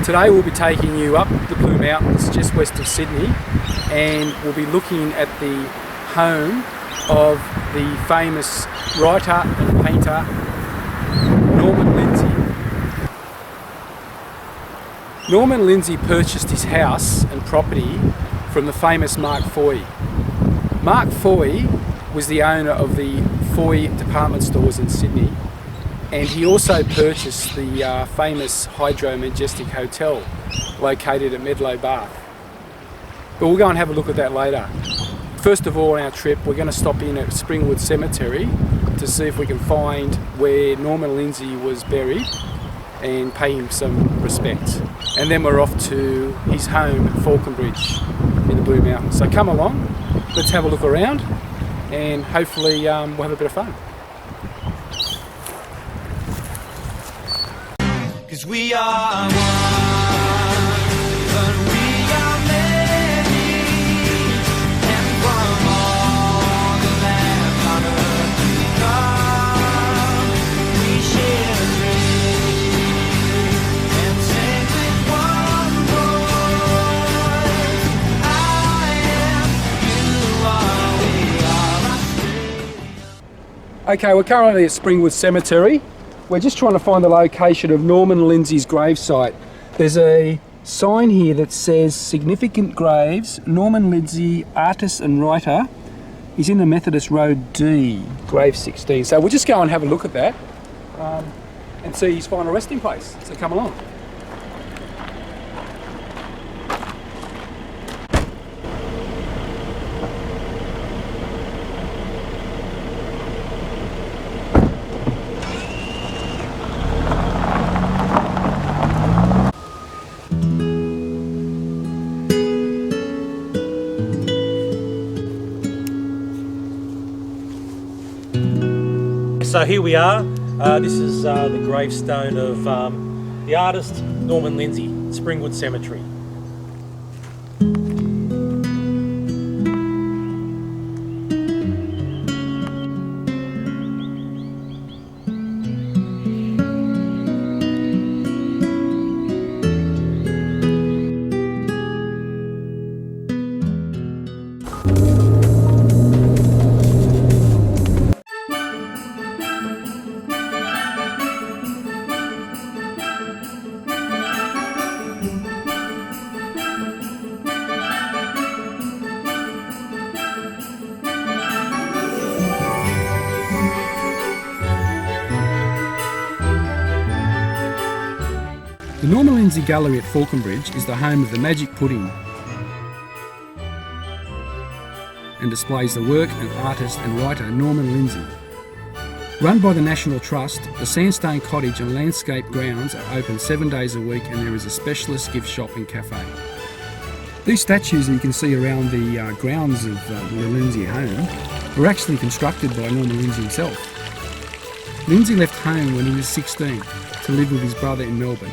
Today we'll be taking you up the Blue Mountains just west of Sydney, and we'll be looking at the home of the famous writer and painter Norman Lindsay. Norman Lindsay purchased his house and property from the famous Mark Foy. Mark Foy was the owner of the Foy department stores in Sydney, and he also purchased the famous Hydro Majestic Hotel located at Medlow, Bath. But we'll go and have a look at that later. First of all, on our trip, we're going to stop in at Springwood Cemetery to see if we can find where Norman Lindsay was buried and pay him some respect. And then we're off to his home at Falconbridge in the Blue Mountains. So come along, let's have a look around, and hopefully we'll have a bit of fun. 'Cause we are one, but we are many, and from all the lands on earth we come, we share a dream, and sing with one voice. I am, you are, we are. Okay, we're currently at Springwood Cemetery. We're just trying to find the location of Norman Lindsay's gravesite. There's a sign here that says significant graves, Norman Lindsay, artist and writer. He's in the Methodist Road D, grave 16. So we'll just go and have a look at that and see his final resting place. So come along. So here we are. This is the gravestone of the artist Norman Lindsay, Springwood Cemetery. The Norman Lindsay Gallery at Falconbridge is the home of the Magic Pudding and displays the work of artist and writer Norman Lindsay. Run by the National Trust, the Sandstone Cottage and landscape grounds are open 7 days a week, and there is a specialist gift shop and cafe. These statues that you can see around the grounds of the Lindsay home were actually constructed by Norman Lindsay himself. Lindsay left home when he was 16 to live with his brother in Melbourne.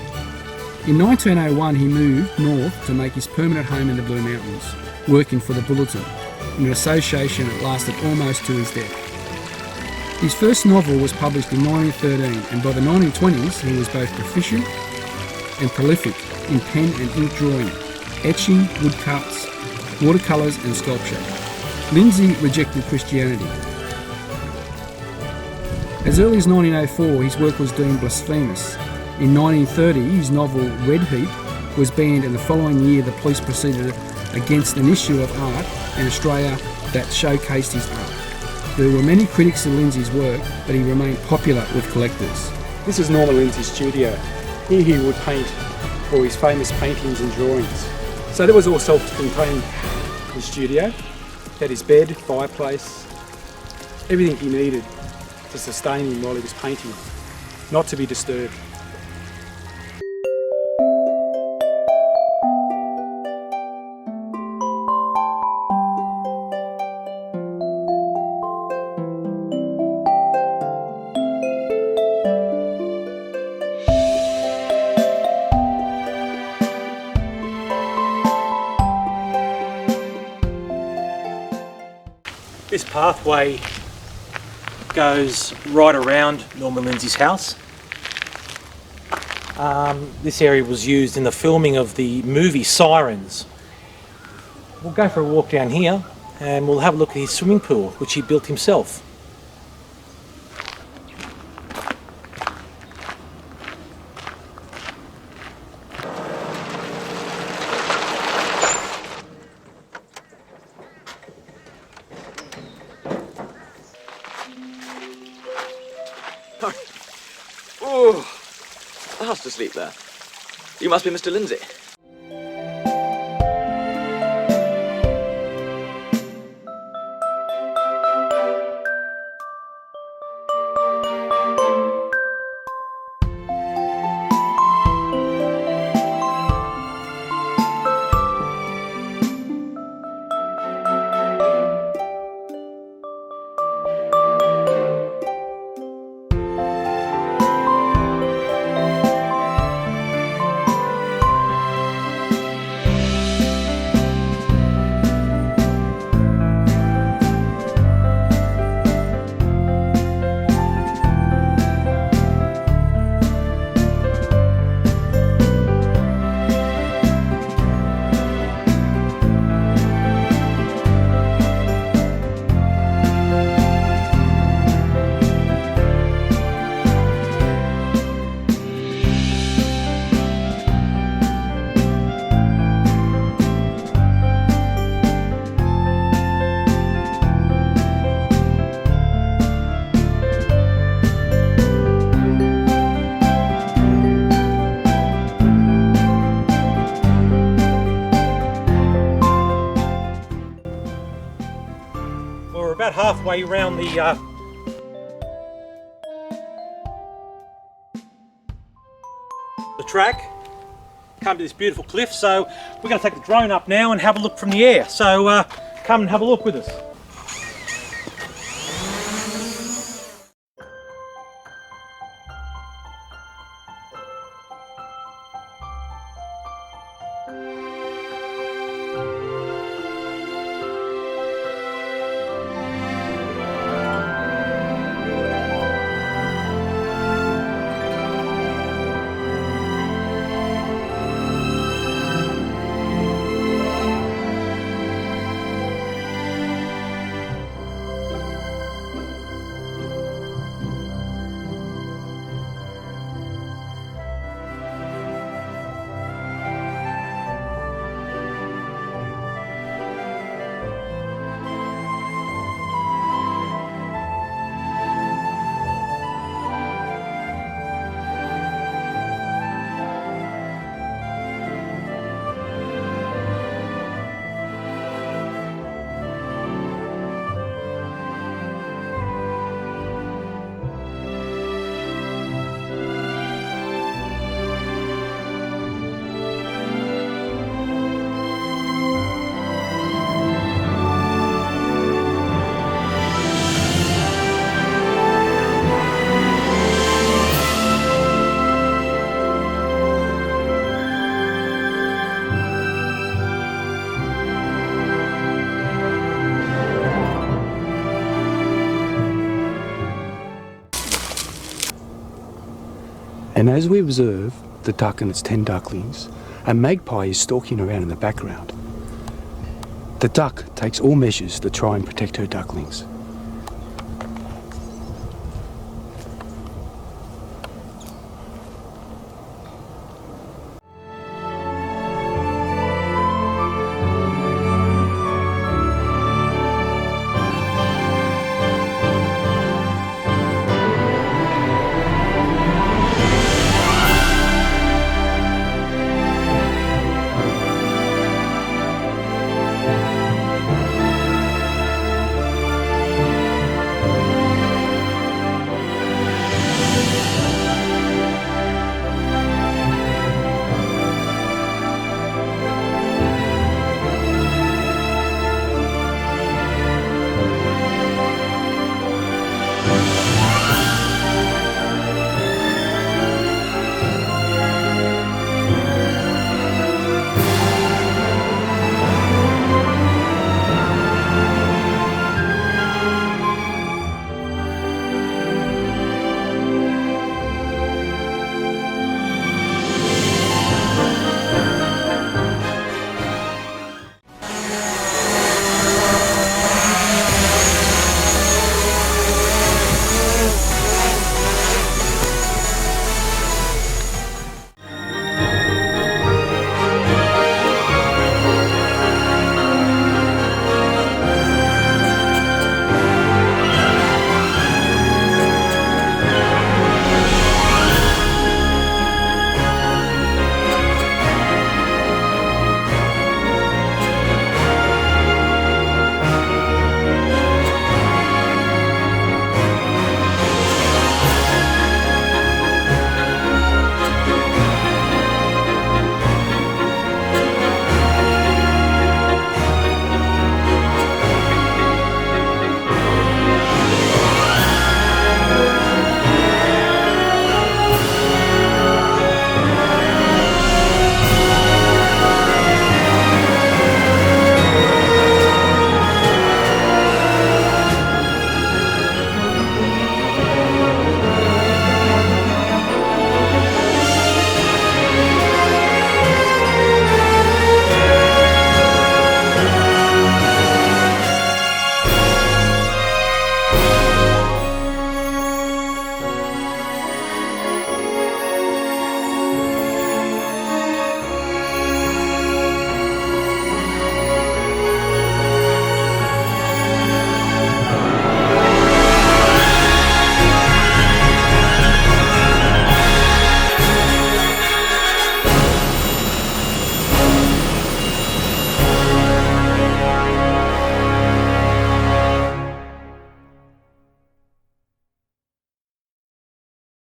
In 1901 he moved north to make his permanent home in the Blue Mountains, working for the Bulletin, in an association that lasted almost to his death. His first novel was published in 1913, and by the 1920s he was both proficient and prolific in pen and ink drawing, etching, woodcuts, watercolours and sculpture. Lindsay rejected Christianity. As early as 1904 his work was deemed blasphemous. In 1930 his novel Red Heat was banned, and the following year the police proceeded against an issue of art in Australia that showcased his art. There were many critics of Lindsay's work, but he remained popular with collectors. This is Norman Lindsay's studio. Here he would paint all his famous paintings and drawings. So that was all self-contained, his studio. He had his bed, fireplace, everything he needed to sustain him while he was painting, not to be disturbed. This pathway goes right around Norman Lindsay's house. This area was used in the filming of the movie Sirens. We'll go for a walk down here and we'll have a look at his swimming pool, which he built himself. Oh, fast asleep there. You must be Mr. Lindsay. We're about halfway around the track, come to this beautiful cliff, so we're going to take the drone up now and have a look from the air. So come and have a look with us. And as we observe the duck and its 10 ducklings, a magpie is stalking around in the background. The duck takes all measures to try and protect her ducklings.